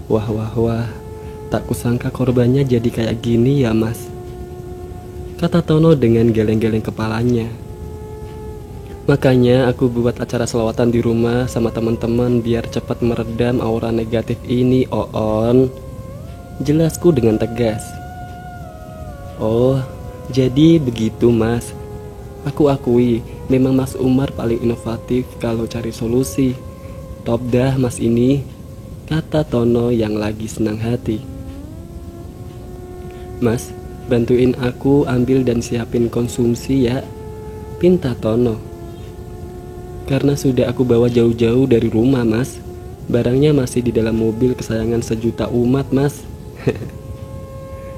Wah wah wah, tak kusangka korbannya jadi kayak gini ya mas, kata Tono dengan geleng-geleng kepalanya. Makanya aku buat acara selawatan di rumah sama teman-teman biar cepat meredam aura negatif ini, Oon. Jelasku dengan tegas. Oh, jadi begitu mas. Aku akui, memang Mas Umar paling inovatif kalau cari solusi. Top dah mas ini, kata Tono yang lagi senang hati. Mas, bantuin aku ambil dan siapin konsumsi ya, pinta Tono. Karena sudah aku bawa jauh-jauh dari rumah mas, barangnya masih di dalam mobil kesayangan sejuta umat mas.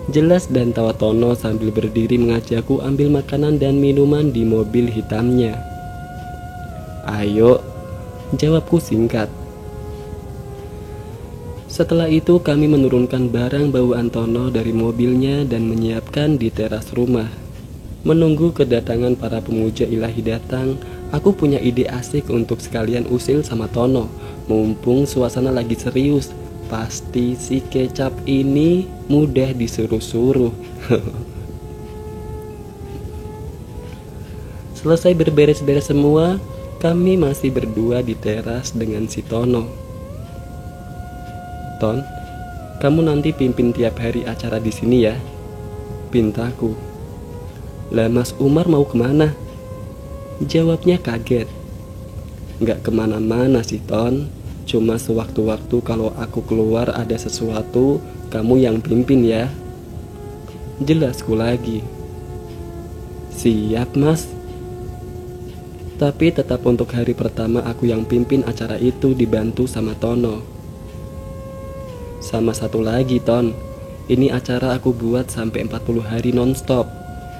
Jelas dan tawa Tono sambil berdiri mengajakku ambil makanan dan minuman di mobil hitamnya. Ayo, jawabku singkat. Setelah itu kami menurunkan barang bawaan Tono dari mobilnya dan menyiapkan di teras rumah. Menunggu kedatangan para pemuja ilahi datang, aku punya ide asik untuk sekalian usil sama Tono. Mumpung suasana lagi serius, pasti si kecap ini mudah disuruh-suruh. Selesai berberes-beres semua, kami masih berdua di teras dengan si Tono. Ton, kamu nanti pimpin tiap hari acara di sini ya, pintaku. Lah Mas Umar mau kemana? Jawabnya kaget. Nggak kemana-mana sih Ton, cuma sewaktu-waktu kalau aku keluar ada sesuatu, kamu yang pimpin ya. Jelasku lagi. Siap mas. Tapi tetap untuk hari pertama aku yang pimpin acara itu dibantu sama Tono. Sama satu lagi Ton, ini acara aku buat sampai 40 hari nonstop.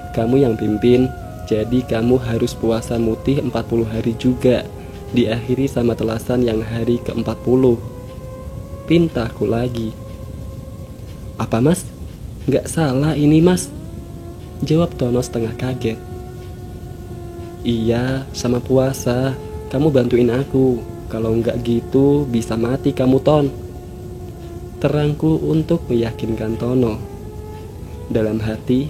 Kamu yang pimpin, jadi kamu harus puasa mutih 40 hari juga, diakhiri sama telasan yang hari ke-40. Pintaku lagi. Apa mas? Nggak salah ini mas, jawab Tono setengah kaget. Iya, sama puasa. Kamu bantuin aku. Kalau nggak gitu bisa mati kamu Ton, terangku untuk meyakinkan Tono. Dalam hati,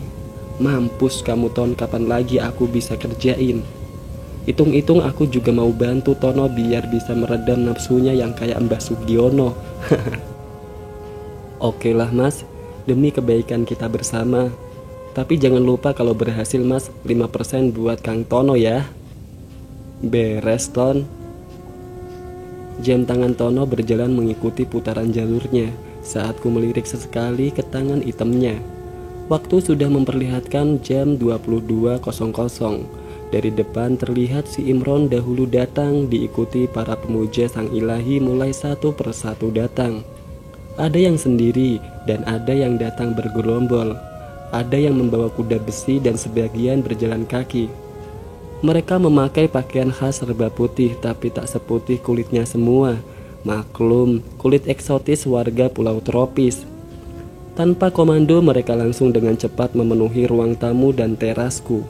mampus kamu Ton, kapan lagi aku bisa kerjain. Hitung-hitung aku juga mau bantu Tono biar bisa meredam nafsunya yang kayak Mbah Sugiono. Oke lah mas, demi kebaikan kita bersama. Tapi jangan lupa kalau berhasil mas, 5% buat Kang Tono ya. Beres Ton. Jam tangan Tono berjalan mengikuti putaran jalurnya saat ku melirik sesekali ke tangan itemnya. Waktu sudah memperlihatkan jam 22.00. Dari depan terlihat si Imron dahulu datang diikuti para pemuja sang ilahi mulai satu persatu datang. Ada yang sendiri dan ada yang datang bergerombol. Ada yang membawa kuda besi dan sebagian berjalan kaki. Mereka memakai pakaian khas serba putih tapi tak seputih kulitnya semua. Maklum, kulit eksotis warga pulau tropis. Tanpa komando mereka langsung dengan cepat memenuhi ruang tamu dan terasku.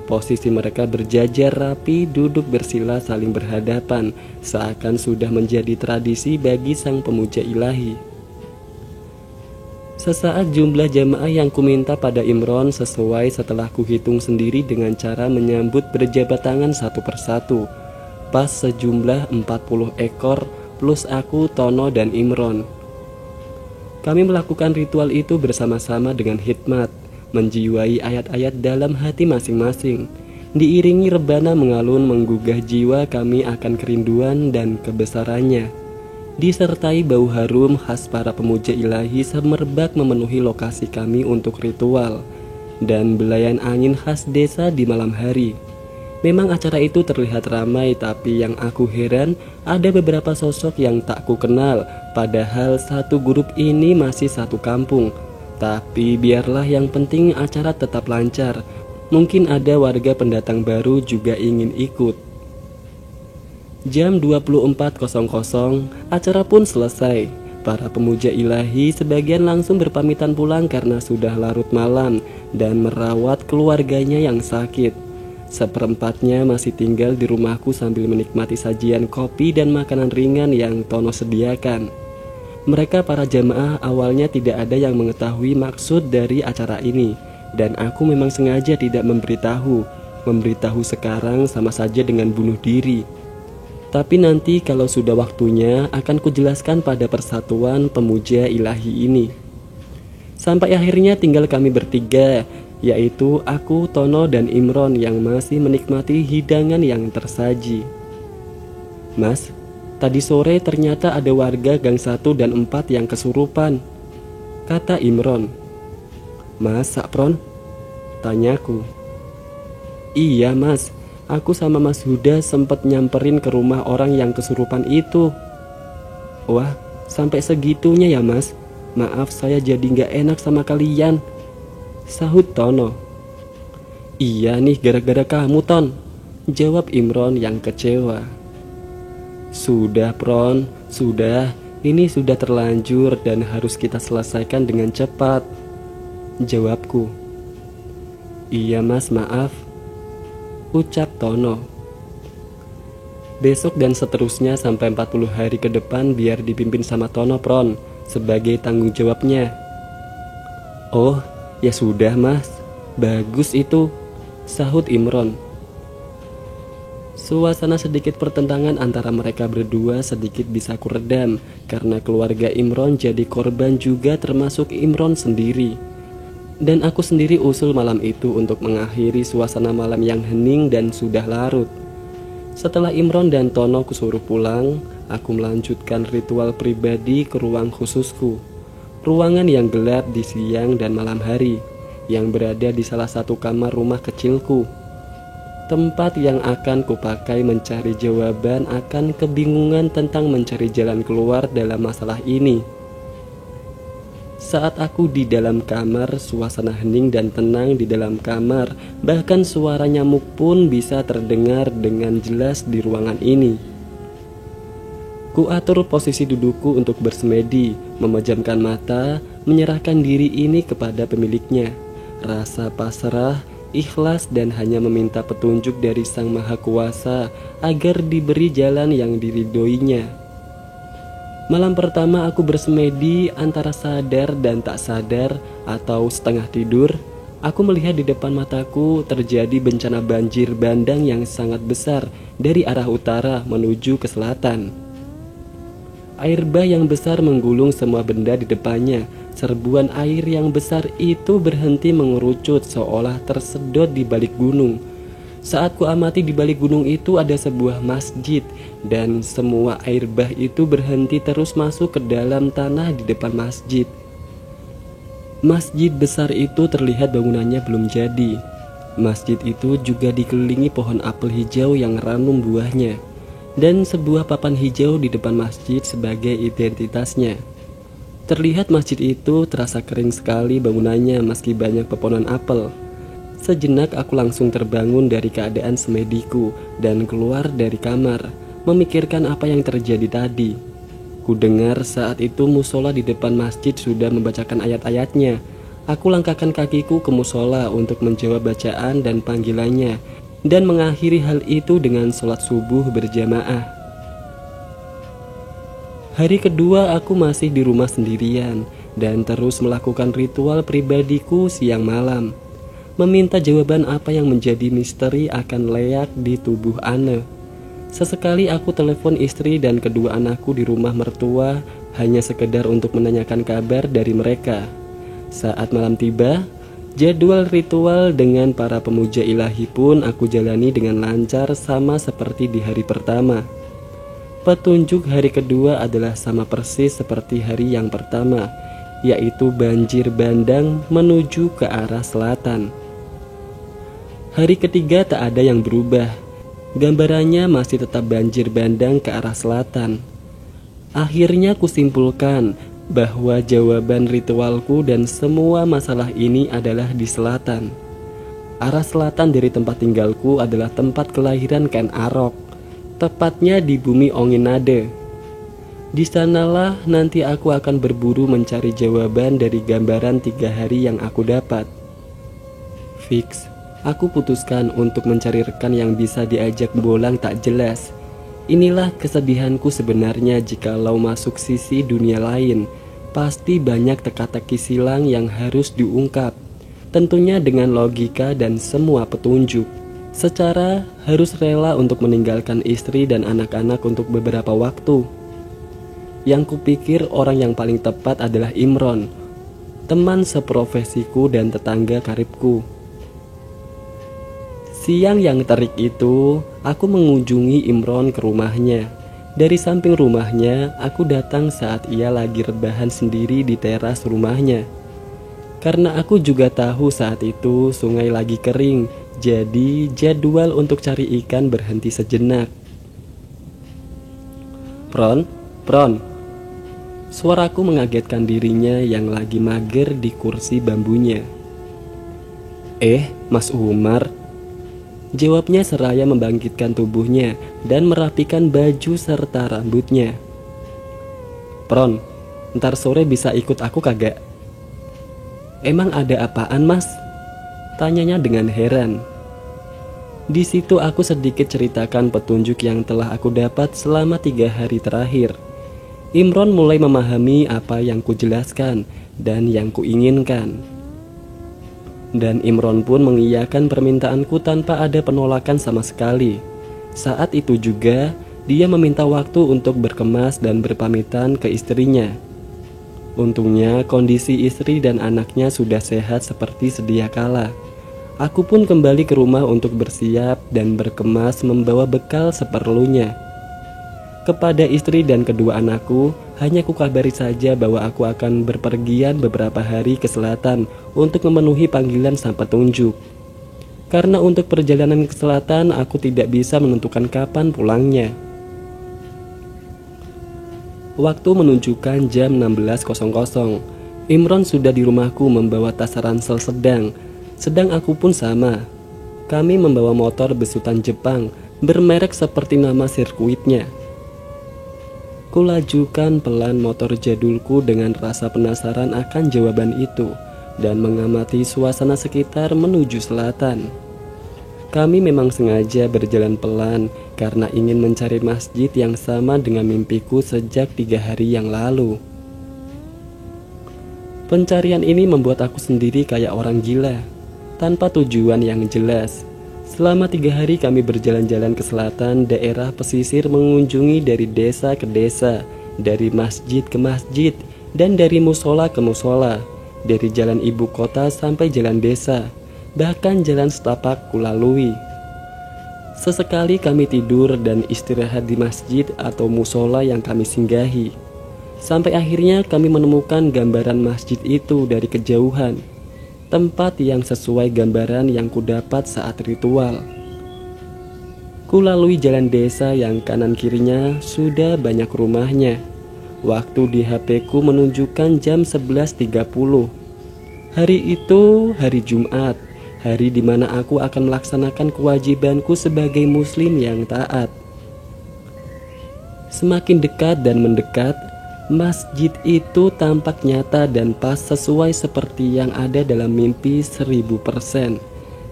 Posisi mereka berjajar rapi, duduk bersila saling berhadapan, seakan sudah menjadi tradisi bagi sang pemuja ilahi. Sesaat jumlah jamaah yang kuminta pada Imron sesuai setelah kuhitung sendiri dengan cara menyambut berjabat tangan satu persatu. Pas sejumlah 40 ekor plus aku, Tono, dan Imron. Kami melakukan ritual itu bersama-sama dengan hikmat, menjiwai ayat-ayat dalam hati masing-masing. Diiringi rebana mengalun menggugah jiwa kami akan kerinduan dan kebesarannya. Disertai bau harum khas para pemuja ilahi semerbak memenuhi lokasi kami untuk ritual, dan belayan angin khas desa di malam hari. Memang acara itu terlihat ramai, tapi yang aku heran ada beberapa sosok yang tak ku kenal, padahal satu grup ini masih satu kampung. Tapi biarlah, yang penting acara tetap lancar. Mungkin ada warga pendatang baru juga ingin ikut. Jam 24.00 acara pun selesai. Para pemuja ilahi sebagian langsung berpamitan pulang karena sudah larut malam dan merawat keluarganya yang sakit. Seperempatnya masih tinggal di rumahku sambil menikmati sajian kopi dan makanan ringan yang Tono sediakan. Mereka para jamaah awalnya tidak ada yang mengetahui maksud dari acara ini, dan aku memang sengaja tidak memberitahu. Memberitahu sekarang sama saja dengan bunuh diri. Tapi nanti kalau sudah waktunya akan kujelaskan pada persatuan pemuja ilahi ini. Sampai akhirnya tinggal kami bertiga, yaitu aku, Tono, dan Imron yang masih menikmati hidangan yang tersaji. Mas, tadi sore ternyata ada warga gang 1 dan 4 yang kesurupan, kata Imron. Masa, Pron? Tanyaku. Iya mas, aku sama Mas Huda sempat nyamperin ke rumah orang yang kesurupan itu. Wah, sampai segitunya ya mas. Maaf saya jadi gak enak sama kalian, sahut Tono. Iya nih gara-gara kamu Ton, jawab Imron yang kecewa. Sudah Pron, sudah. Ini sudah terlanjur dan harus kita selesaikan dengan cepat, jawabku. Iya mas, maaf, ucap Tono. Besok dan seterusnya sampai 40 hari ke depan biar dipimpin sama Tono Pron sebagai tanggung jawabnya. Oh, ya sudah mas, bagus itu, sahut Imron. Suasana sedikit pertentangan antara mereka berdua sedikit bisa kuredam karena keluarga Imron jadi korban juga termasuk Imron sendiri. Dan aku sendiri usul malam itu untuk mengakhiri suasana malam yang hening dan sudah larut. Setelah Imron dan Tono kusuruh pulang, aku melanjutkan ritual pribadi ke ruang khususku. Ruangan yang gelap di siang dan malam hari, yang berada di salah satu kamar rumah kecilku. Tempat yang akan kupakai mencari jawaban akan kebingungan tentang mencari jalan keluar dalam masalah ini. Saat aku di dalam kamar, suasana hening dan tenang di dalam kamar, bahkan suara nyamuk pun bisa terdengar dengan jelas di ruangan ini. Kuatur posisi dudukku untuk bersemedi, memejamkan mata, menyerahkan diri ini kepada pemiliknya. Rasa pasrah, ikhlas dan hanya meminta petunjuk dari Sang Maha Kuasa agar diberi jalan yang diridhoinya. Malam pertama aku bersemedi antara sadar dan tak sadar atau setengah tidur. Aku melihat di depan mataku terjadi bencana banjir bandang yang sangat besar dari arah utara menuju ke selatan. Air bah yang besar menggulung semua benda di depannya. Serbuan air yang besar itu berhenti mengerucut seolah tersedot di balik gunung. Saat ku amati di balik gunung itu ada sebuah masjid dan semua air bah itu berhenti terus masuk ke dalam tanah di depan masjid. Masjid besar itu terlihat bangunannya belum jadi. Masjid itu juga dikelilingi pohon apel hijau yang ranum buahnya dan sebuah papan hijau di depan masjid sebagai identitasnya. Terlihat masjid itu terasa kering sekali bangunannya meski banyak pepohonan apel. Sejenak aku langsung terbangun dari keadaan semediku dan keluar dari kamar, memikirkan apa yang terjadi tadi. Ku dengar saat itu musola di depan masjid sudah membacakan ayat-ayatnya. Aku langkahkan kakiku ke musola untuk menjawab bacaan dan panggilannya, dan mengakhiri hal itu dengan sholat subuh berjamaah. Hari kedua aku masih di rumah sendirian dan terus melakukan ritual pribadiku siang malam, meminta jawaban apa yang menjadi misteri akan leak di tubuh Ane. Sesekali aku telepon istri dan kedua anakku di rumah mertua hanya sekedar untuk menanyakan kabar dari mereka. Saat malam tiba, jadwal ritual dengan para pemuja ilahi pun aku jalani dengan lancar sama seperti di hari pertama. Petunjuk hari kedua adalah sama persis seperti hari yang pertama, yaitu banjir bandang menuju ke arah selatan. Hari ketiga tak ada yang berubah. Gambarannya masih tetap banjir bandang ke arah selatan. Akhirnya kusimpulkan bahwa jawaban ritualku dan semua masalah ini adalah di selatan. Arah selatan dari tempat tinggalku adalah tempat kelahiran Ken Arok, tepatnya di bumi Onginade. Di sanalah nanti aku akan berburu mencari jawaban dari gambaran 3 hari yang aku dapat. Fix, aku putuskan untuk mencari rekan yang bisa diajak bolang tak jelas. Inilah kesedihanku sebenarnya jikalau masuk sisi dunia lain. Pasti banyak teka-teki silang yang harus diungkap. Tentunya dengan logika dan semua petunjuk. Secara harus rela untuk meninggalkan istri dan anak-anak untuk beberapa waktu. Yang kupikir orang yang paling tepat adalah Imron, teman seprofesiku dan tetangga karibku. Siang yang terik itu, aku mengunjungi Imron ke rumahnya. Dari samping rumahnya, aku datang saat ia lagi rebahan sendiri di teras rumahnya. Karena aku juga tahu saat itu sungai lagi kering, jadi jadwal untuk cari ikan berhenti sejenak. Pron. Suaraku mengagetkan dirinya yang lagi mager di kursi bambunya. Mas Umar. Jawabnya seraya membangkitkan tubuhnya dan merapikan baju serta rambutnya. Pron, ntar sore bisa ikut aku kagak? Emang ada apaan, Mas? Tanyanya dengan heran. Di situ aku sedikit ceritakan petunjuk yang telah aku dapat selama 3 hari terakhir. Imron mulai memahami apa yang kujelaskan dan yang kuinginkan. Dan Imron pun mengiyakan permintaanku tanpa ada penolakan sama sekali. Saat itu juga dia meminta waktu untuk berkemas dan berpamitan ke istrinya. Untungnya kondisi istri dan anaknya sudah sehat seperti sedia kala. Aku pun kembali ke rumah untuk bersiap dan berkemas membawa bekal seperlunya. Kepada istri dan kedua anakku, hanya kukabari saja bahwa aku akan berpergian beberapa hari ke selatan untuk memenuhi panggilan sang petunjuk. Karena untuk perjalanan ke selatan aku tidak bisa menentukan kapan pulangnya. Waktu menunjukkan jam 16.00. Imron sudah di rumahku membawa tas ransel sedang aku pun sama. Kami membawa motor besutan Jepang bermerek seperti nama sirkuitnya. Kulajukan pelan motor jadulku dengan rasa penasaran akan jawaban itu dan mengamati suasana sekitar menuju selatan. Kami memang sengaja berjalan pelan karena ingin mencari masjid yang sama dengan mimpiku sejak 3 hari yang lalu. Pencarian ini membuat aku sendiri kayak orang gila, tanpa tujuan yang jelas. Selama 3 hari kami berjalan-jalan ke selatan daerah pesisir, mengunjungi dari desa ke desa, dari masjid ke masjid, dan dari musola ke musola, dari jalan ibu kota sampai jalan desa, bahkan jalan setapak kulalui. Sesekali kami tidur dan istirahat di masjid atau musola yang kami singgahi. Sampai akhirnya kami menemukan gambaran masjid itu dari kejauhan. Tempat yang sesuai gambaran yang kudapat saat ritual. Kulalui jalan desa yang kanan kirinya sudah banyak rumahnya. Waktu di HP-ku menunjukkan jam 11.30. Hari itu hari Jumat, hari di mana aku akan melaksanakan kewajibanku sebagai muslim yang taat. Semakin dekat dan mendekat, masjid itu tampak nyata dan pas sesuai seperti yang ada dalam mimpi 1000%.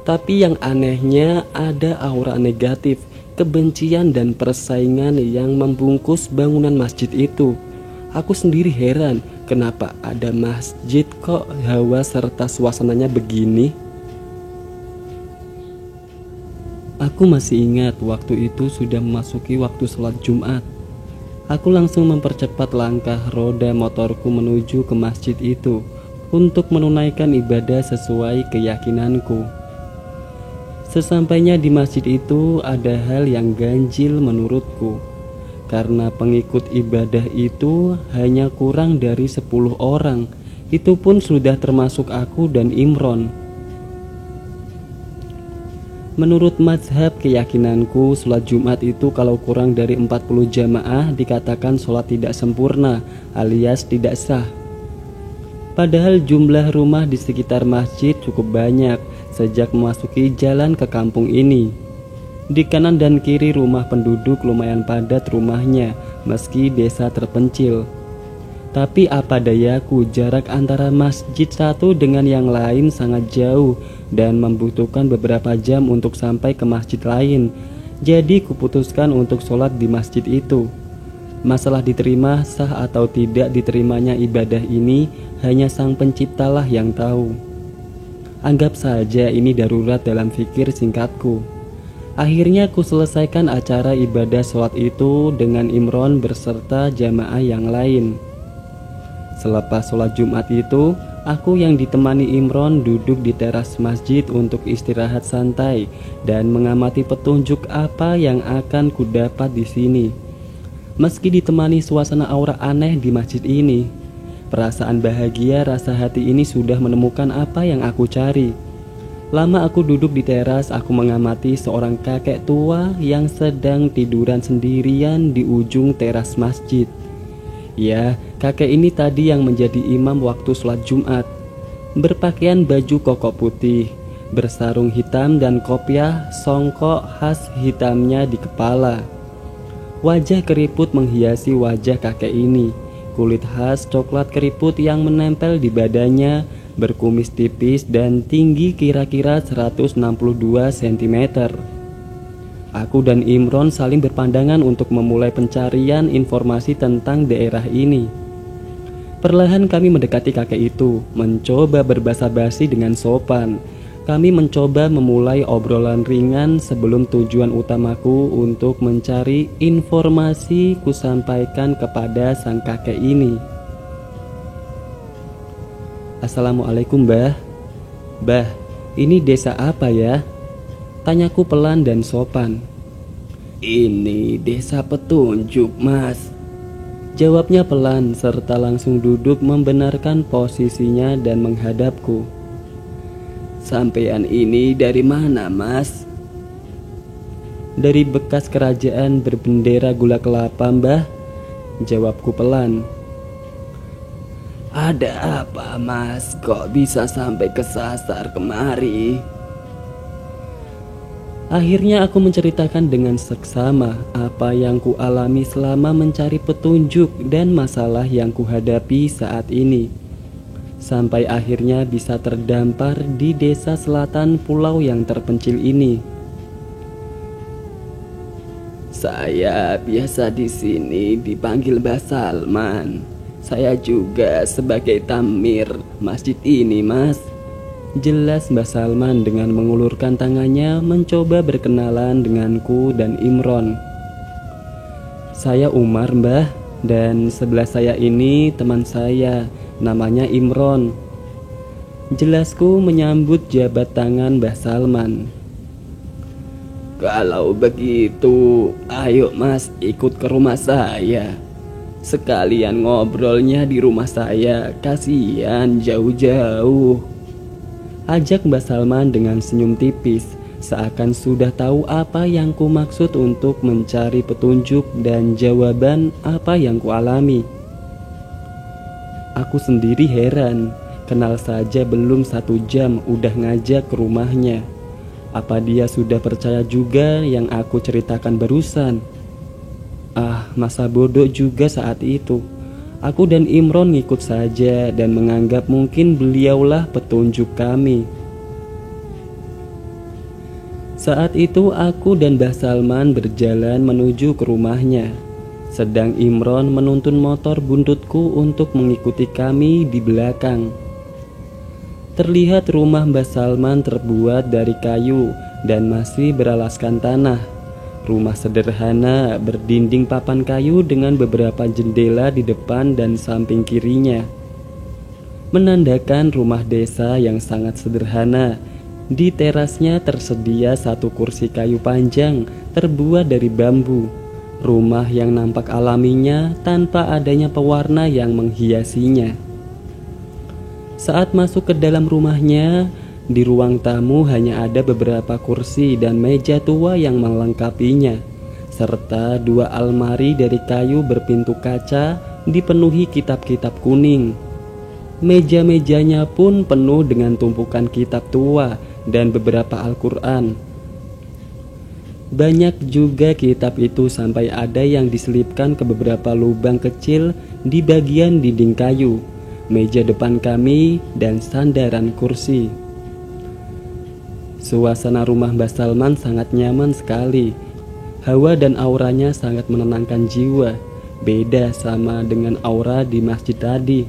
Tapi yang anehnya ada aura negatif, kebencian dan persaingan yang membungkus bangunan masjid itu. Aku sendiri heran, kenapa ada masjid kok hawa serta suasananya begini? Aku masih ingat waktu itu sudah memasuki waktu sholat Jumat. Aku langsung mempercepat langkah roda motorku menuju ke masjid itu untuk menunaikan ibadah sesuai keyakinanku. Sesampainya di masjid itu ada hal yang ganjil menurutku, karena pengikut ibadah itu hanya kurang dari 10 orang. Itu pun sudah termasuk aku dan Imron. Menurut mazhab keyakinanku, sholat Jumat itu kalau kurang dari 40 jamaah dikatakan sholat tidak sempurna alias tidak sah. Padahal jumlah rumah di sekitar masjid cukup banyak sejak memasuki jalan ke kampung ini. Di kanan dan kiri rumah penduduk lumayan padat rumahnya meski desa terpencil. Tapi apa dayaku, jarak antara masjid satu dengan yang lain sangat jauh dan membutuhkan beberapa jam untuk sampai ke masjid lain. Jadi kuputuskan untuk sholat di masjid itu. Masalah diterima sah atau tidak diterimanya ibadah ini hanya Sang Penciptalah yang tahu. Anggap saja ini darurat dalam fikir singkatku. Akhirnya ku selesaikan acara ibadah sholat itu dengan Imron berserta jamaah yang lain. Selepas sholat Jumat itu, aku yang ditemani Imron duduk di teras masjid untuk istirahat santai dan mengamati petunjuk apa yang akan ku dapat di sini. Meski ditemani suasana aura aneh di masjid ini, perasaan bahagia rasa hati ini sudah menemukan apa yang aku cari. Lama aku duduk di teras, aku mengamati seorang kakek tua yang sedang tiduran sendirian di ujung teras masjid. Ya, kakek ini tadi yang menjadi imam waktu sholat Jumat. Berpakaian baju koko putih, bersarung hitam dan kopiah songkok khas hitamnya di kepala. Wajah keriput menghiasi wajah kakek ini. Kulit khas coklat keriput yang menempel di badannya, berkumis tipis dan tinggi kira-kira 162 cm. Aku dan Imron saling berpandangan untuk memulai pencarian informasi tentang daerah ini. Perlahan kami mendekati kakek itu, mencoba berbasa-basi dengan sopan. Kami mencoba memulai obrolan ringan sebelum tujuan utamaku untuk mencari informasi kusampaikan kepada sang kakek ini. Assalamualaikum, Mbah. Mbah, ini desa apa ya? Tanyaku pelan dan sopan. Ini desa petunjuk, Mas. Jawabnya pelan serta langsung duduk membenarkan posisinya dan menghadapku. Sampean ini dari mana, Mas? Dari bekas kerajaan berbendera gula kelapa, Mbah. Jawabku pelan. Ada apa, Mas? Kok bisa sampai kesasar kemari? Akhirnya aku menceritakan dengan seksama apa yang ku alami selama mencari petunjuk dan masalah yang ku hadapi saat ini. Sampai akhirnya bisa terdampar di desa selatan pulau yang terpencil ini. Saya biasa di sini dipanggil Mbah Salman. Saya juga sebagai tamir masjid ini, Mas. Jelas Mbah Salman dengan mengulurkan tangannya mencoba berkenalan denganku dan Imron. Saya Umar, Mbah, dan sebelah saya ini teman saya, namanya Imron. Jelasku menyambut jabat tangan Mbah Salman. Kalau begitu, ayo Mas ikut ke rumah saya. Sekalian ngobrolnya di rumah saya, kasihan jauh-jauh. Ajak Mbah Salman dengan senyum tipis, seakan sudah tahu apa yang ku maksud untuk mencari petunjuk dan jawaban apa yang ku alami. Aku sendiri heran, kenal saja belum 1 jam udah ngajak ke rumahnya. Apa dia sudah percaya juga yang aku ceritakan barusan? Masa bodoh juga saat itu. Aku dan Imron ngikut saja dan menganggap mungkin beliaulah petunjuk kami. Saat itu aku dan Mbah Salman berjalan menuju ke rumahnya, sedang Imron menuntun motor buntutku untuk mengikuti kami di belakang. Terlihat rumah Mbah Salman terbuat dari kayu dan masih beralaskan tanah. Rumah sederhana berdinding papan kayu dengan beberapa jendela di depan dan samping kirinya, menandakan rumah desa yang sangat sederhana. Di terasnya tersedia 1 kursi kayu panjang terbuat dari bambu. Rumah yang nampak alaminya tanpa adanya pewarna yang menghiasinya. Saat masuk ke dalam rumahnya, di ruang tamu hanya ada beberapa kursi dan meja tua yang melengkapinya, serta 2 almari dari kayu berpintu kaca dipenuhi kitab-kitab kuning. Meja-mejanya pun penuh dengan tumpukan kitab tua dan beberapa Al-Quran. Banyak juga kitab itu sampai ada yang diselipkan ke beberapa lubang kecil di bagian dinding kayu, meja depan kami, dan sandaran kursi. Suasana rumah Mbah Salman sangat nyaman sekali. Hawa dan auranya sangat menenangkan jiwa, beda sama dengan aura di masjid tadi.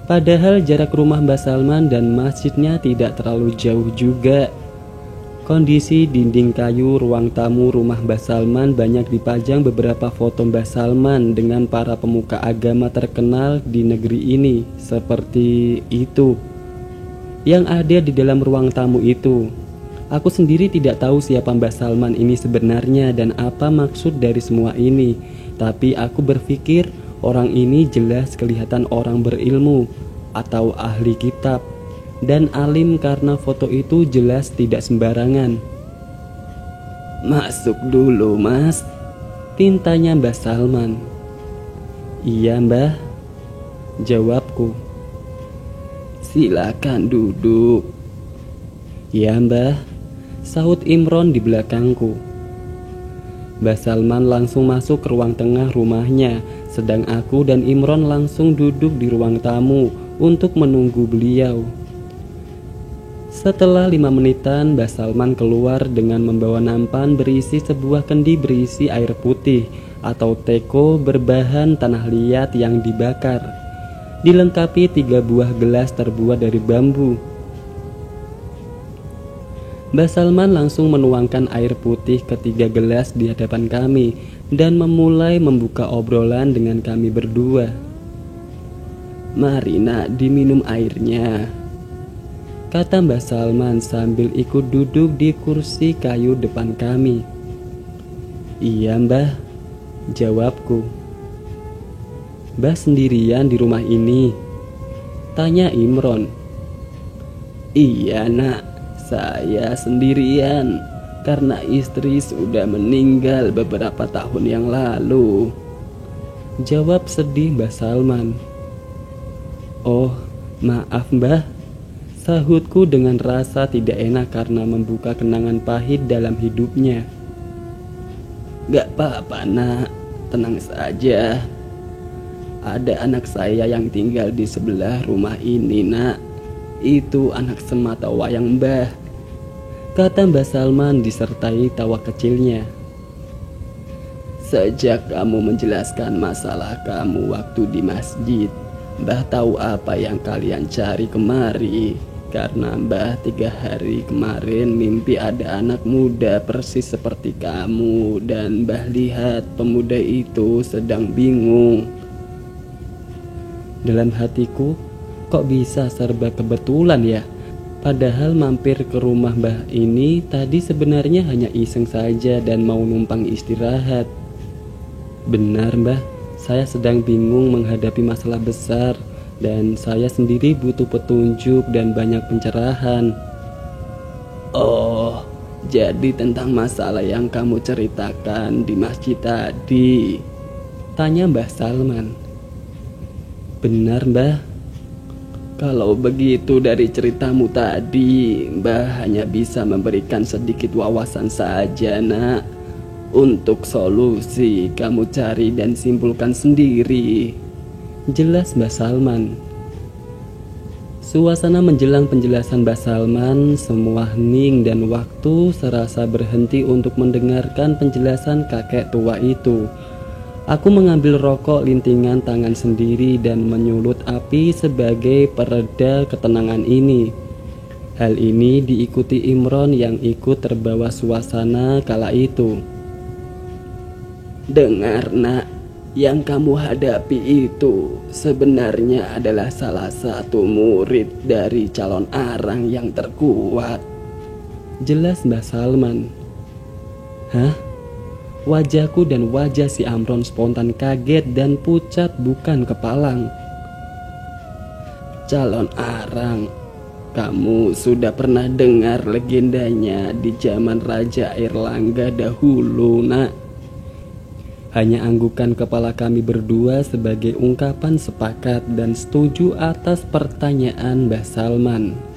Padahal jarak rumah Mbah Salman dan masjidnya tidak terlalu jauh juga. Kondisi dinding kayu ruang tamu rumah Mbah Salman banyak dipajang beberapa foto Mbah Salman dengan para pemuka agama terkenal di negeri ini, seperti itu yang ada di dalam ruang tamu itu. Aku sendiri tidak tahu siapa Mbah Salman ini sebenarnya dan apa maksud dari semua ini. Tapi aku berpikir orang ini jelas kelihatan orang berilmu atau ahli kitab dan alim karena foto itu jelas tidak sembarangan. "Masuk dulu, Mas," pintanya Mbah Salman. "Iya, Mbah," jawabku. "Silakan duduk." "Ya, Mbah," sahut Imron di belakangku. Mbah Salman langsung masuk ke ruang tengah rumahnya, sedang aku dan Imron langsung duduk di ruang tamu untuk menunggu beliau. Setelah 5 menitan, Mbah Salman keluar dengan membawa nampan berisi sebuah kendi berisi air putih atau teko berbahan tanah liat yang dibakar, dilengkapi 3 buah gelas terbuat dari bambu. Mbah Salman langsung menuangkan air putih ke 3 gelas di hadapan kami dan memulai membuka obrolan dengan kami berdua. "Mari nak, diminum airnya," kata Mbah Salman sambil ikut duduk di kursi kayu depan kami. "Iya, Mbah," jawabku. "Mbah sendirian di rumah ini?" tanya Imron. "Iya nak, saya sendirian karena istri sudah meninggal beberapa tahun yang lalu," jawab sedih Mbah Salman. "Oh, maaf Mbah," sahutku dengan rasa tidak enak karena membuka kenangan pahit dalam hidupnya. "Gak apa-apa nak, tenang saja. Ada anak saya yang tinggal di sebelah rumah ini nak. Itu anak semata wayang Mbah," kata Mbah Salman disertai tawa kecilnya. "Sejak kamu menjelaskan masalah kamu waktu di masjid, Mbah tahu apa yang kalian cari kemari. Karena Mbah 3 hari kemarin mimpi ada anak muda persis seperti kamu dan Mbah lihat pemuda itu sedang bingung." Dalam hatiku, kok bisa serba kebetulan ya? Padahal mampir ke rumah Mbah ini tadi sebenarnya hanya iseng saja dan mau numpang istirahat. "Benar Mbah, saya sedang bingung menghadapi masalah besar dan saya sendiri butuh petunjuk dan banyak pencerahan." "Oh, jadi tentang masalah yang kamu ceritakan di masjid tadi?" tanya Mbah Salman. "Benar Mbah." "Kalau begitu dari ceritamu tadi, Mbah hanya bisa memberikan sedikit wawasan saja nak. Untuk solusi kamu cari dan simpulkan sendiri," jelas Mbah Salman. Suasana menjelang penjelasan Mbah Salman semua hening dan waktu serasa berhenti untuk mendengarkan penjelasan kakek tua itu. Aku mengambil rokok lintingan tangan sendiri dan menyulut api sebagai pereda ketenangan ini. Hal ini diikuti Imron yang ikut terbawa suasana kala itu. "Dengar nak, yang kamu hadapi itu sebenarnya adalah salah satu murid dari calon arang yang terkuat," jelas Mbah Salman. "Hah?" Wajahku dan wajah si Amron spontan kaget dan pucat bukan kepalang. "Calon arang, kamu sudah pernah dengar legendanya di zaman Raja Airlangga dahulu nak?" Hanya anggukan kepala kami berdua sebagai ungkapan sepakat dan setuju atas pertanyaan Mbah Salman.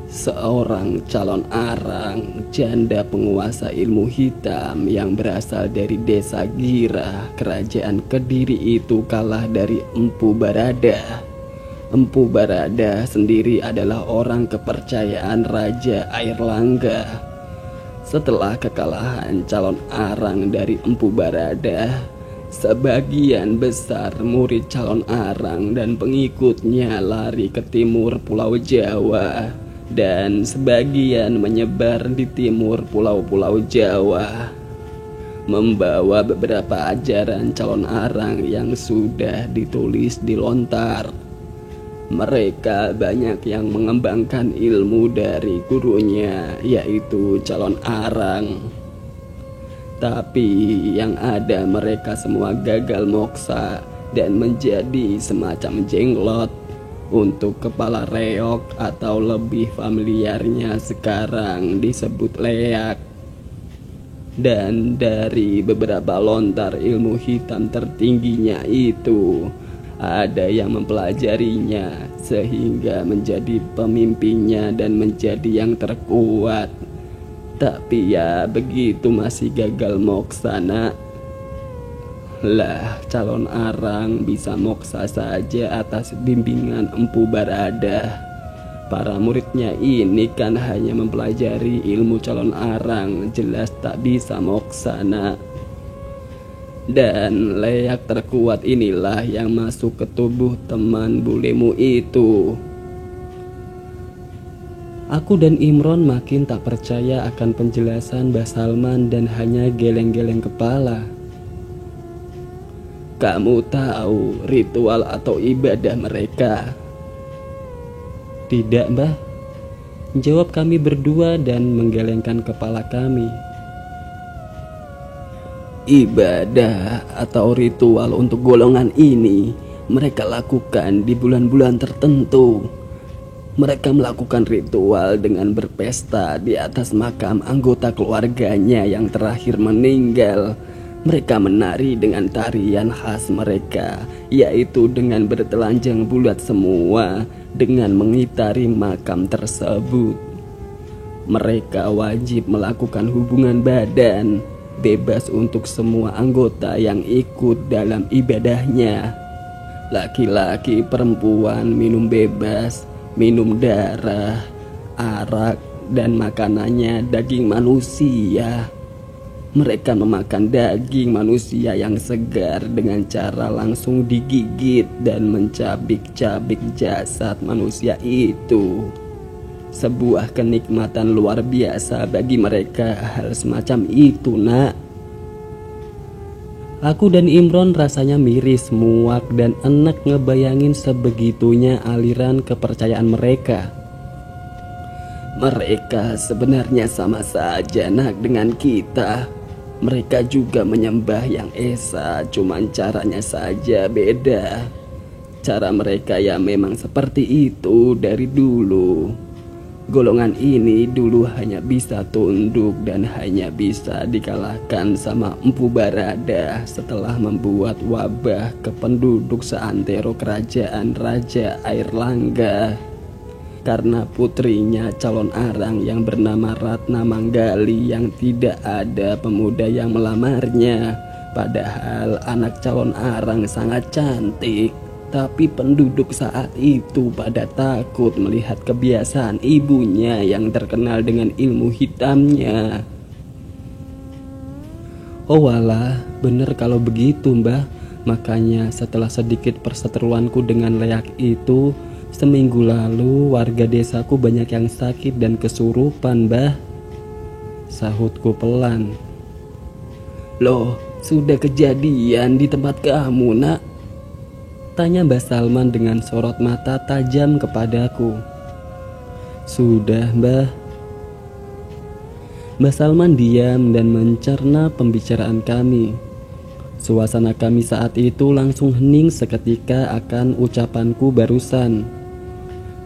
"Seorang calon arang, janda penguasa ilmu hitam yang berasal dari desa Gira, kerajaan Kediri itu kalah dari Empu Barada. Empu Barada sendiri adalah orang kepercayaan Raja Airlangga. Setelah kekalahan calon arang dari Empu Baradah, sebagian besar murid calon arang dan pengikutnya lari ke timur Pulau Jawa dan sebagian menyebar di timur pulau-pulau Jawa, membawa beberapa ajaran calon arang yang sudah ditulis di lontar. Mereka banyak yang mengembangkan ilmu dari gurunya, yaitu calon arang. Tapi yang ada mereka semua gagal moksa dan menjadi semacam jenglot untuk kepala reok atau lebih familiarnya sekarang disebut leak. Dan dari beberapa lontar ilmu hitam tertingginya itu, ada yang mempelajarinya sehingga menjadi pemimpinnya dan menjadi yang terkuat. Tapi ya begitu masih gagal moksa, nak. Lah, calon arang bisa moksa saja atas bimbingan Empu Baradah. Para muridnya ini kan hanya mempelajari ilmu calon arang, jelas tak bisa moksa, nak. Dan leak terkuat inilah yang masuk ke tubuh teman bulemu itu. Aku dan Imron makin tak percaya akan penjelasan Mbah Salman dan hanya geleng-geleng kepala. Kamu tahu ritual atau ibadah mereka? Tidak, Mbah, jawab kami berdua dan menggelengkan kepala kami. Ibadah atau ritual untuk golongan ini mereka lakukan di bulan-bulan tertentu. Mereka melakukan ritual dengan berpesta di atas makam anggota keluarganya yang terakhir meninggal. Mereka menari dengan tarian khas mereka, yaitu dengan bertelanjang bulat semua dengan mengitari makam tersebut. Mereka wajib melakukan hubungan badan bebas untuk semua anggota yang ikut dalam ibadahnya. Laki-laki, perempuan minum bebas, minum darah, arak, dan makanannya daging manusia. Mereka memakan daging manusia yang segar dengan cara langsung digigit dan mencabik-cabik jasad manusia itu. Sebuah kenikmatan luar biasa bagi mereka hal semacam itu, nak. Aku dan Imron rasanya miris, muak, dan enak ngebayangin sebegitunya aliran kepercayaan mereka. Mereka sebenarnya sama saja, nak, dengan kita. Mereka juga menyembah Yang Esa, cuman caranya saja beda. Cara mereka ya memang seperti itu dari dulu. Golongan ini dulu hanya bisa tunduk dan hanya bisa dikalahkan sama Empu Baradah setelah membuat wabah ke penduduk seantero kerajaan Raja Airlangga. Karena putrinya calon arang yang bernama Ratna Manggali yang tidak ada pemuda yang melamarnya. Padahal anak calon arang sangat cantik. Tapi penduduk saat itu pada takut melihat kebiasaan ibunya yang terkenal dengan ilmu hitamnya. Oh walah, bener kalau begitu, Mbah. Makanya setelah sedikit perseteruanku dengan leak itu, seminggu lalu warga desaku banyak yang sakit dan kesurupan, Mbah. Sahutku pelan. Loh, sudah kejadian di tempat kamu, nak? Tanya Mbah Salman dengan sorot mata tajam kepadaku. Sudah, Mbah. Mbah Salman diam dan mencerna pembicaraan kami. Suasana kami saat itu langsung hening seketika akan ucapanku barusan.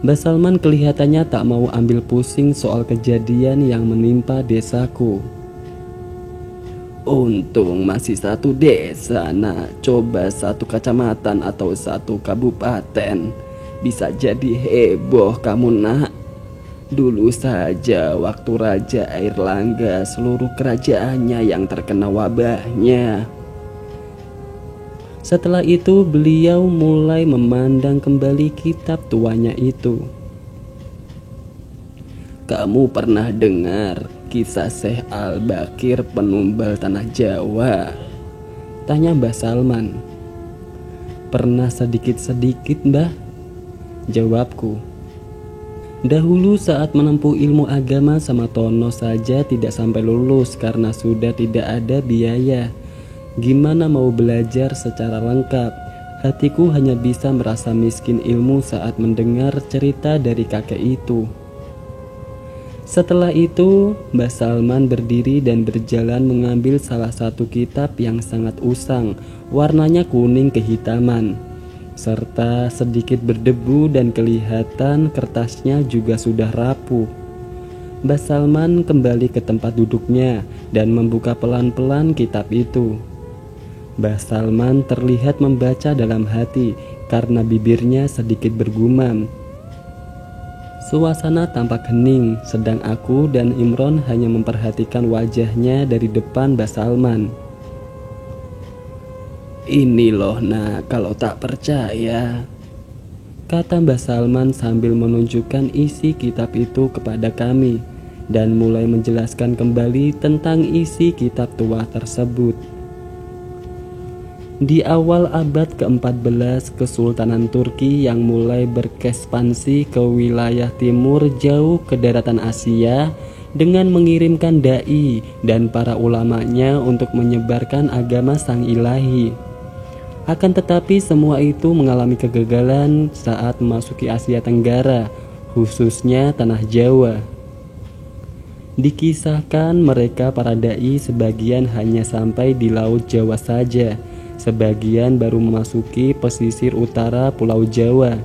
Mbah Salman kelihatannya tak mau ambil pusing soal kejadian yang menimpa desaku. Untung masih satu desa, nak. Coba satu kecamatan atau satu kabupaten, bisa jadi heboh kamu, nak. Dulu saja waktu Raja Airlangga seluruh kerajaannya yang terkena wabahnya. Setelah itu beliau mulai memandang kembali kitab tuanya itu. Kamu pernah dengar kisah Syekh Al-Bakir penumbal tanah Jawa? Tanya Mbah Salman. Pernah sedikit-sedikit, Mbah, jawabku. Dahulu saat menempuh ilmu agama sama Tono saja tidak sampai lulus karena sudah tidak ada biaya. Gimana mau belajar secara lengkap? Hatiku hanya bisa merasa miskin ilmu saat mendengar cerita dari kakek itu. Setelah itu, Mbah Salman berdiri dan berjalan mengambil salah satu kitab yang sangat usang, warnanya kuning kehitaman, serta sedikit berdebu dan kelihatan kertasnya juga sudah rapuh. Mbah Salman kembali ke tempat duduknya dan membuka pelan-pelan kitab itu. Mbah Salman terlihat membaca dalam hati karena bibirnya sedikit bergumam. Suasana tampak hening, sedang aku dan Imron hanya memperhatikan wajahnya dari depan Mbah Salman. Ini loh nak, kalau tak percaya, kata Mbah Salman sambil menunjukkan isi kitab itu kepada kami dan mulai menjelaskan kembali tentang isi kitab tua tersebut. Di awal abad ke-14, Kesultanan Turki yang mulai berekspansi ke wilayah timur jauh ke daratan Asia dengan mengirimkan dai dan para ulamanya untuk menyebarkan agama Sang Ilahi. Akan tetapi semua itu mengalami kegagalan saat memasuki Asia Tenggara, khususnya tanah Jawa. Dikisahkan mereka para dai sebagian hanya sampai di Laut Jawa saja, sebagian baru memasuki pesisir utara Pulau Jawa.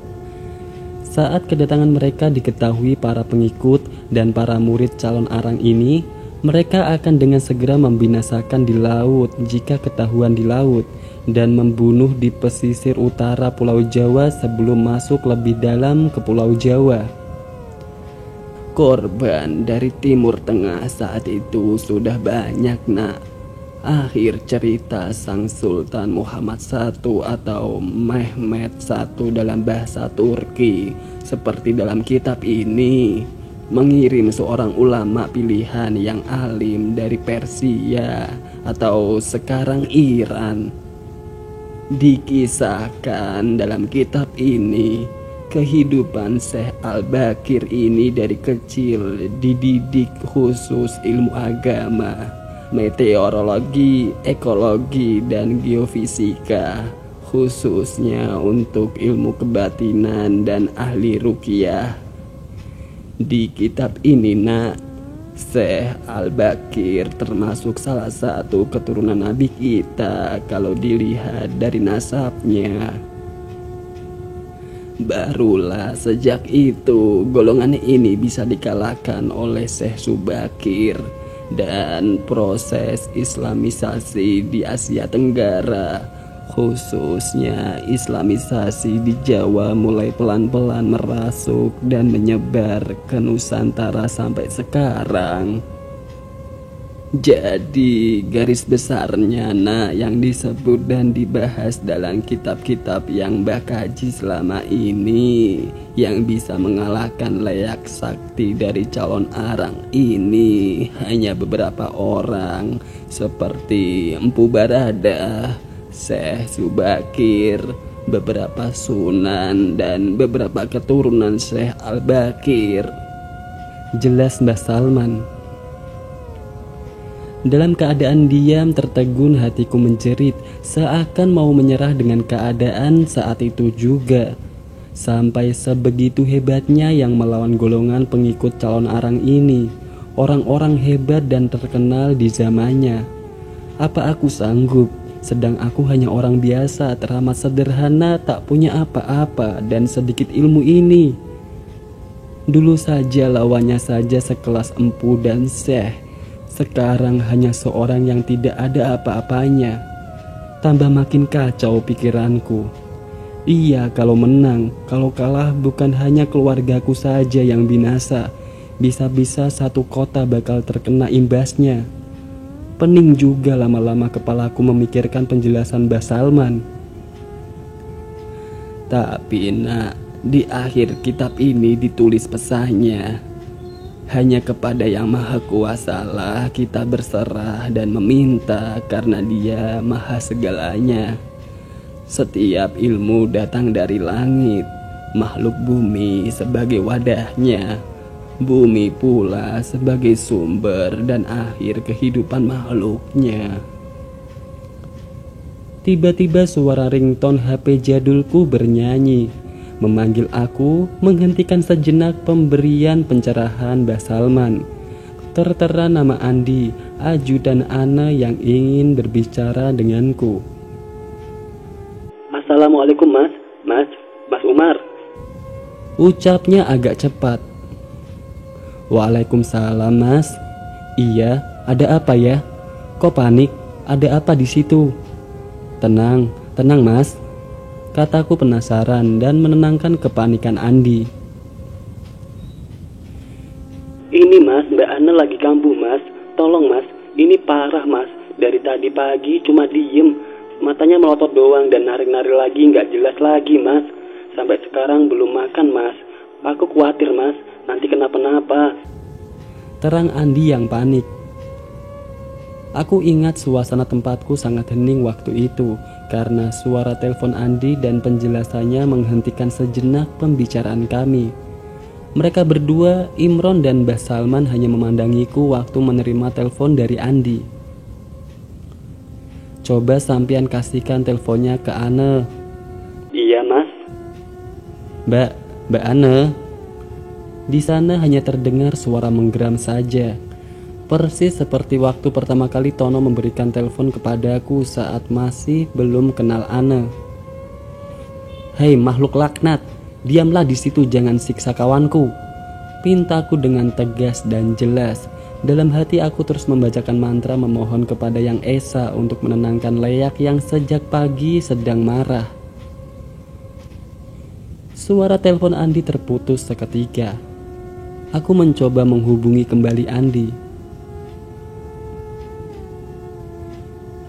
Saat kedatangan mereka diketahui para pengikut dan para murid calon arang ini, mereka akan dengan segera membinasakan di laut jika ketahuan di laut dan membunuh di pesisir utara Pulau Jawa sebelum masuk lebih dalam ke Pulau Jawa. Korban dari Timur Tengah saat itu sudah banyak nak. Akhir cerita Sang Sultan Muhammad I atau Mehmet I dalam bahasa Turki seperti dalam kitab ini mengirim seorang ulama pilihan yang alim dari Persia atau sekarang Iran. Dikisahkan dalam kitab ini kehidupan Syekh Al-Bakir ini dari kecil dididik khusus ilmu agama, meteorologi, ekologi, dan geofisika, khususnya untuk ilmu kebatinan dan ahli ruqyah. Di kitab ini nak, Syekh Al-Bakir termasuk salah satu keturunan Nabi kita kalau dilihat dari nasabnya. Barulah sejak itu golongan ini bisa dikalahkan oleh Syekh Subakir. Dan proses islamisasi di Asia Tenggara, khususnya islamisasi di Jawa, mulai pelan-pelan merasuk dan menyebar ke Nusantara sampai sekarang. Jadi garis besarnya nah yang disebut dan dibahas dalam kitab-kitab yang Mbah kaji selama ini, yang bisa mengalahkan leak sakti dari calon arang ini hanya beberapa orang seperti Empu Barada, Syekh Subakir, beberapa sunan, dan beberapa keturunan Syekh Al-Bakir, jelas Mbah Salman. Dalam keadaan diam tertegun hatiku menjerit, seakan mau menyerah dengan keadaan saat itu juga. Sampai sebegitu hebatnya yang melawan golongan pengikut calon arang ini, orang-orang hebat dan terkenal di zamannya. Apa aku sanggup, sedang aku hanya orang biasa, teramat sederhana, tak punya apa-apa dan sedikit ilmu ini. Dulu saja lawannya saja sekelas Empu dan Syekh. Sekarang hanya seorang yang tidak ada apa-apanya. Tambah makin kacau pikiranku. Iya kalau menang, kalau kalah bukan hanya keluargaku saja yang binasa. Bisa-bisa satu kota bakal terkena imbasnya. Pening juga lama-lama kepalaku memikirkan penjelasan Mbah Salman. Tapi nak, di akhir kitab ini ditulis pesannya. Hanya kepada Yang Maha Kuasalah kita berserah dan meminta karena Dia maha segalanya. Setiap ilmu datang dari langit, makhluk bumi sebagai wadahnya. Bumi pula sebagai sumber dan akhir kehidupan makhluknya. Tiba-tiba suara ringtone HP jadulku bernyanyi, memanggil aku menghentikan sejenak pemberian pencerahan Mbah Salman. Tertera nama Andi, ajudan Ana yang ingin berbicara denganku. Assalamualaikum Mas Umar. Ucapnya agak cepat. Waalaikumsalam Mas. Iya, ada apa ya? Kok panik? Ada apa di situ? Tenang Mas. Kataku penasaran dan menenangkan kepanikan Andi. Ini Mas, Mbak Ana lagi kambuh Mas. Tolong Mas, ini parah Mas. Dari tadi pagi cuma diem, matanya melotot doang dan narik-narik lagi, nggak jelas lagi Mas. Sampai sekarang belum makan Mas. Aku khawatir Mas, nanti kenapa-napa. Terang Andi yang panik. Aku ingat suasana tempatku sangat hening waktu itu karena suara telepon Andi dan penjelasannya menghentikan sejenak pembicaraan kami. Mereka berdua, Imron dan Mbah Salman, hanya memandangiku waktu menerima telepon dari Andi. Coba sampean kasihkan teleponnya ke Ane. Iya Mas. Mbak Ane. Di sana hanya terdengar suara menggeram saja. Persis seperti waktu pertama kali Tono memberikan telepon kepadaku saat masih belum kenal Ane. Hei makhluk laknat, diamlah di situ, jangan siksa kawanku. Pintaku dengan tegas dan jelas. Dalam hati aku terus membacakan mantra memohon kepada Yang Esa untuk menenangkan Leak yang sejak pagi sedang marah. Suara telepon Andi terputus seketika. Aku mencoba menghubungi kembali Andi.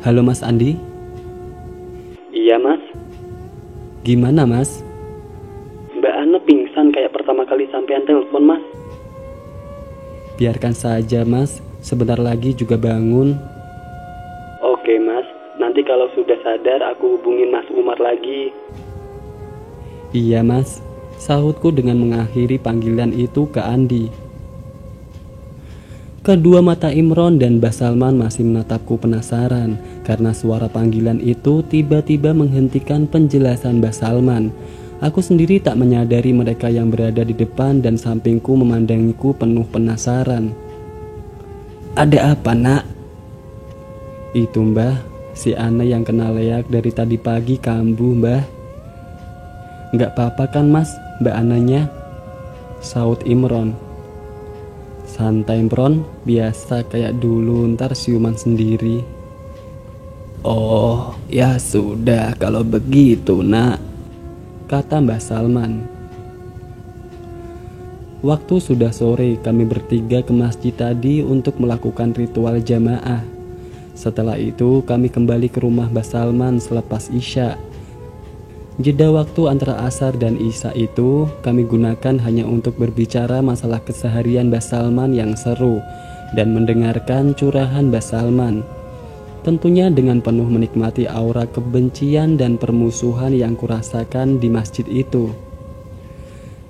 Halo Mas Andi? Iya Mas. Gimana Mas? Mbak Ana pingsan kayak pertama kali sampean telepon Mas. Biarkan saja Mas, sebentar lagi juga bangun. Oke Mas, nanti kalau sudah sadar aku hubungin Mas Umar lagi. Iya Mas, sahutku dengan mengakhiri panggilan itu ke Andi. Kedua mata Imron dan Mbah Salman masih menatapku penasaran karena suara panggilan itu tiba-tiba menghentikan penjelasan Mbah Salman. Aku sendiri tak menyadari mereka yang berada di depan dan sampingku memandangiku penuh penasaran. Ada apa nak? Itu Mbah, si Ana yang kena Leak dari tadi pagi kambuh Mbah. Gak apa-apa kan Mas, Mbak Ananya? Saut Imron. Santai Imron, biasa kayak dulu, ntar siuman sendiri. Oh, ya sudah kalau begitu nak, kata Mbah Salman. Waktu sudah sore, kami bertiga ke masjid tadi untuk melakukan ritual jamaah. Setelah itu kami kembali ke rumah Mbah Salman selepas Isya. Jeda waktu antara asar dan isya itu kami gunakan hanya untuk berbicara masalah keseharian Mbah Salman yang seru dan mendengarkan curahan Mbah Salman. Tentunya dengan penuh menikmati aura kebencian dan permusuhan yang kurasakan di masjid itu.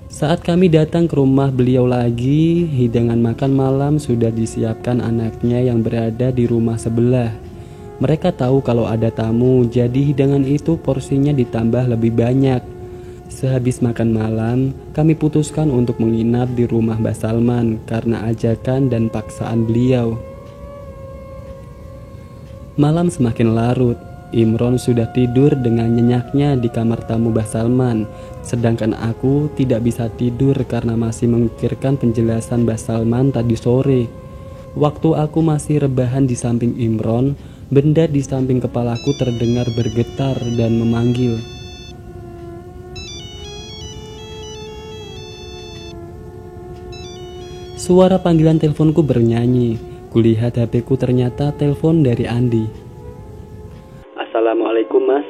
Saat kami datang ke rumah beliau lagi, hidangan makan malam sudah disiapkan anaknya yang berada di rumah sebelah. Mereka tahu kalau ada tamu, jadi hidangan itu porsinya ditambah lebih banyak. Sehabis makan malam, kami putuskan untuk menginap di rumah Mbah Salman karena ajakan dan paksaan beliau. Malam semakin larut, Imron sudah tidur dengan nyenyaknya di kamar tamu Mbah Salman, sedangkan aku tidak bisa tidur karena masih memikirkan penjelasan Mbah Salman tadi sore. Waktu aku masih rebahan di samping Imron, benda di samping kepalaku terdengar bergetar dan memanggil. Suara panggilan teleponku bernyanyi. Kulihat HP-ku, ternyata telepon dari Andi. Assalamualaikum Mas.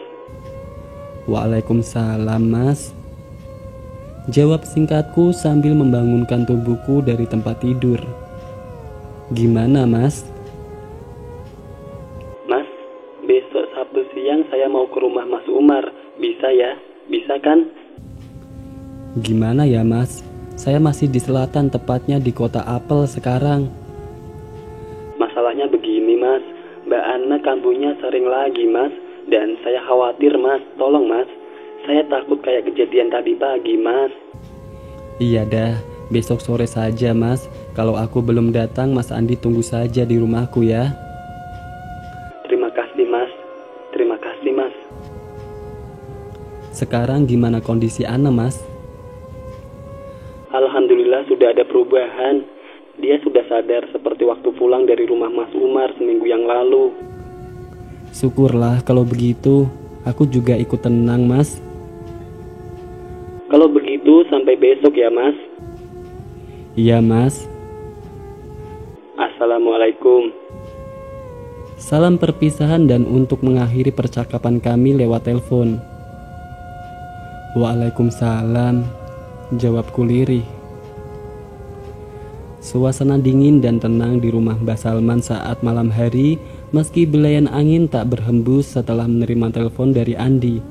Waalaikumsalam Mas. Jawab singkatku sambil membangunkan tubuhku dari tempat tidur. Gimana, Mas? Mas, besok Sabtu siang saya mau ke rumah Mas Umar. Bisa ya? Bisa kan? Gimana ya, Mas? Saya masih di selatan, tepatnya di kota Apel sekarang. Masalahnya begini, Mas. Mbak Ana kambuhnya sering lagi, Mas. Dan saya khawatir, Mas. Tolong, Mas. Saya takut kayak kejadian tadi pagi, Mas. Iya dah, besok sore saja, Mas. Kalau aku belum datang, Mas Andi tunggu saja di rumahku ya. Terima kasih, Mas. Terima kasih, Mas. Sekarang gimana kondisi Ana, Mas? Alhamdulillah sudah ada perubahan. Dia sudah sadar seperti waktu pulang dari rumah Mas Umar seminggu yang lalu. Syukurlah kalau begitu. Aku juga ikut tenang, Mas. Kalau begitu sampai besok ya, Mas. Iya, Mas. Assalamualaikum. Salam perpisahan dan untuk mengakhiri percakapan kami lewat telepon. Waalaikumsalam, jawabku lirih. Suasana dingin dan tenang di rumah Mbah Salman saat malam hari, meski belayan angin tak berhembus setelah menerima telepon dari Andi.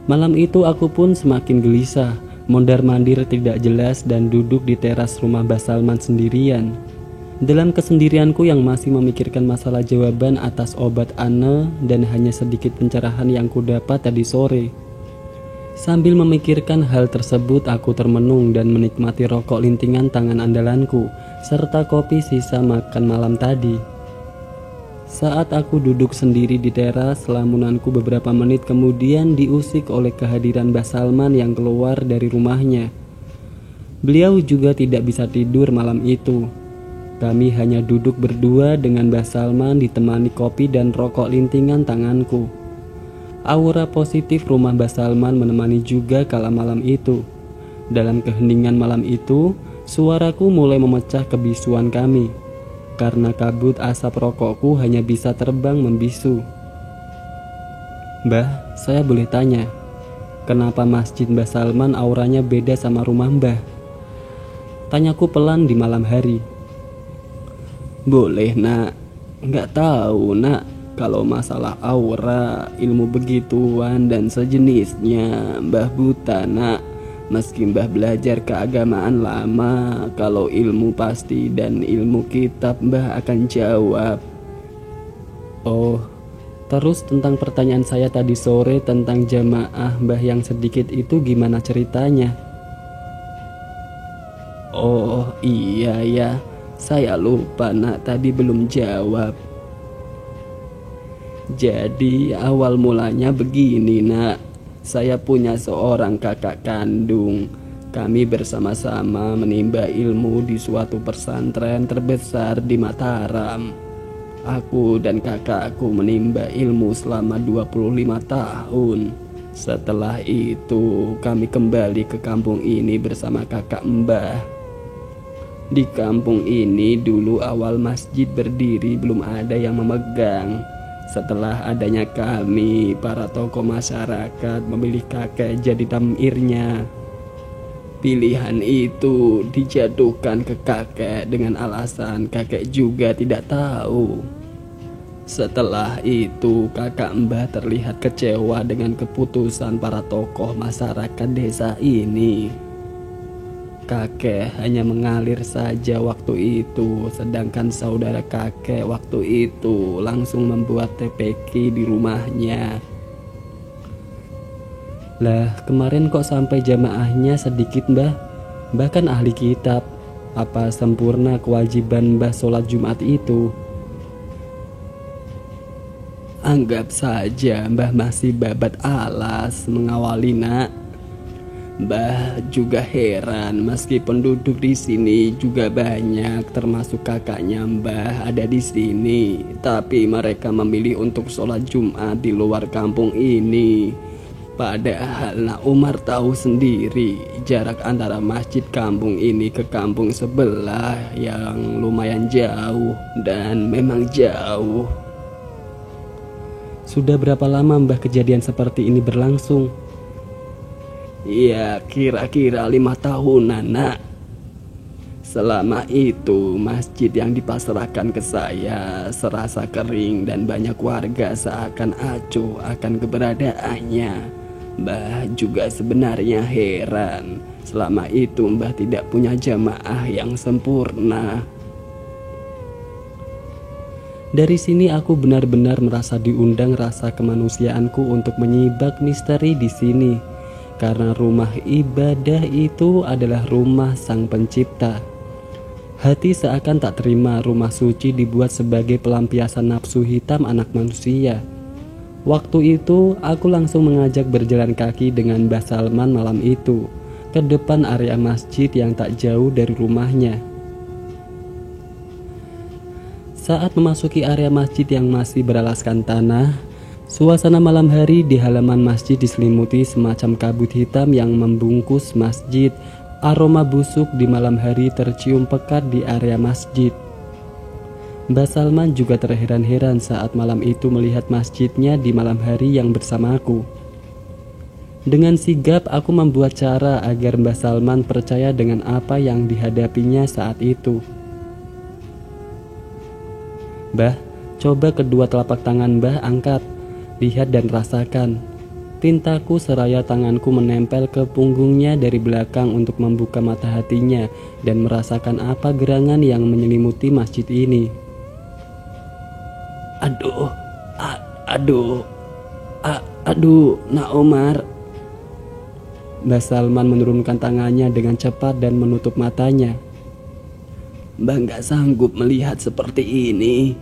Malam itu aku pun semakin gelisah, mondar-mandir tidak jelas dan duduk di teras rumah Mbah Salman sendirian. Dalam kesendirianku yang masih memikirkan masalah jawaban atas obat Ana dan hanya sedikit pencerahan yang kudapat tadi sore. Sambil memikirkan hal tersebut, aku termenung dan menikmati rokok lintingan tangan andalanku serta kopi sisa makan malam tadi. Saat aku duduk sendiri di teras, lamunanku beberapa menit kemudian diusik oleh kehadiran Mbah Salman yang keluar dari rumahnya. Beliau juga tidak bisa tidur malam itu. Kami hanya duduk berdua dengan Mbah Salman ditemani kopi dan rokok lintingan tanganku. Aura positif rumah Mbah Salman menemani juga kala malam itu. Dalam keheningan malam itu, suaraku mulai memecah kebisuan kami. Karena kabut asap rokokku hanya bisa terbang membisu. Mbah, saya boleh tanya, kenapa masjid Mbah Salman auranya beda sama rumah Mbah? Tanyaku pelan di malam hari. Boleh, Nak. Nggak tahu, Nak. Kalau masalah aura, ilmu begituan dan sejenisnya, Mbah buta, Nak. Meski Mbah belajar keagamaan lama, kalau ilmu pasti dan ilmu kitab Mbah akan jawab. Oh, terus tentang pertanyaan saya tadi sore tentang jamaah Mbah yang sedikit itu gimana ceritanya? Oh iya ya, saya lupa Nak, tadi belum jawab. Jadi awal mulanya begini, Nak. Saya punya seorang kakak kandung. Kami bersama-sama menimba ilmu di suatu pesantren terbesar di Mataram. Aku dan kakakku menimba ilmu selama 25 tahun. Setelah itu kami kembali ke kampung ini bersama kakak Mbah. Di kampung ini dulu awal masjid berdiri belum ada yang memegang. Setelah adanya kami, para tokoh masyarakat memilih kakek jadi tamirnya. Pilihan itu dijatuhkan ke kakek dengan alasan kakek juga tidak tahu. Setelah itu, kakak Mbah terlihat kecewa dengan keputusan para tokoh masyarakat desa ini. Kakek hanya mengalir saja waktu itu, sedangkan saudara kakek waktu itu langsung membuat TPQ di rumahnya. Lah, kemarin kok sampai jamaahnya sedikit, Mbah? Mbah kan ahli kitab. Apa sempurna kewajiban Mbah sholat Jumat itu? Anggap saja Mbah masih babat alas mengawali, Nak. Mbah juga heran meski penduduk di sini juga banyak, termasuk kakaknya Mbah ada di sini, tapi mereka memilih untuk sholat Jumat di luar kampung ini. Padahal Nak Umar tahu sendiri jarak antara masjid kampung ini ke kampung sebelah yang lumayan jauh, dan memang jauh. Sudah berapa lama Mbah kejadian seperti ini berlangsung? Ya, kira-kira 5 tahunan, Nak. Selama itu, masjid yang dipasrahkan ke saya serasa kering dan banyak warga seakan acuh akan keberadaannya. Mbah juga sebenarnya heran. Selama itu Mbah tidak punya jamaah yang sempurna. Dari sini aku benar-benar merasa diundang rasa kemanusiaanku untuk menyibak misteri di sini. Karena rumah ibadah itu adalah rumah Sang Pencipta. Hati seakan tak terima rumah suci dibuat sebagai pelampiasan nafsu hitam anak manusia. Waktu itu aku langsung mengajak berjalan kaki dengan Mbah Salman malam itu ke depan area masjid yang tak jauh dari rumahnya. Saat memasuki area masjid yang masih beralaskan tanah, suasana malam hari di halaman masjid diselimuti semacam kabut hitam yang membungkus masjid. Aroma busuk di malam hari tercium pekat di area masjid. Mbah Salman juga terheran-heran saat malam itu melihat masjidnya di malam hari yang bersamaku. Dengan sigap aku membuat cara agar Mbah Salman percaya dengan apa yang dihadapinya saat itu. Mbah, coba kedua telapak tangan Mbah angkat, lihat dan rasakan. Tintaku seraya tanganku menempel ke punggungnya dari belakang untuk membuka mata hatinya dan merasakan apa gerangan yang menyelimuti masjid ini. Aduh, Nak Omar. Mbah Salman menurunkan tangannya dengan cepat dan menutup matanya. Mbah nggak sanggup melihat seperti ini.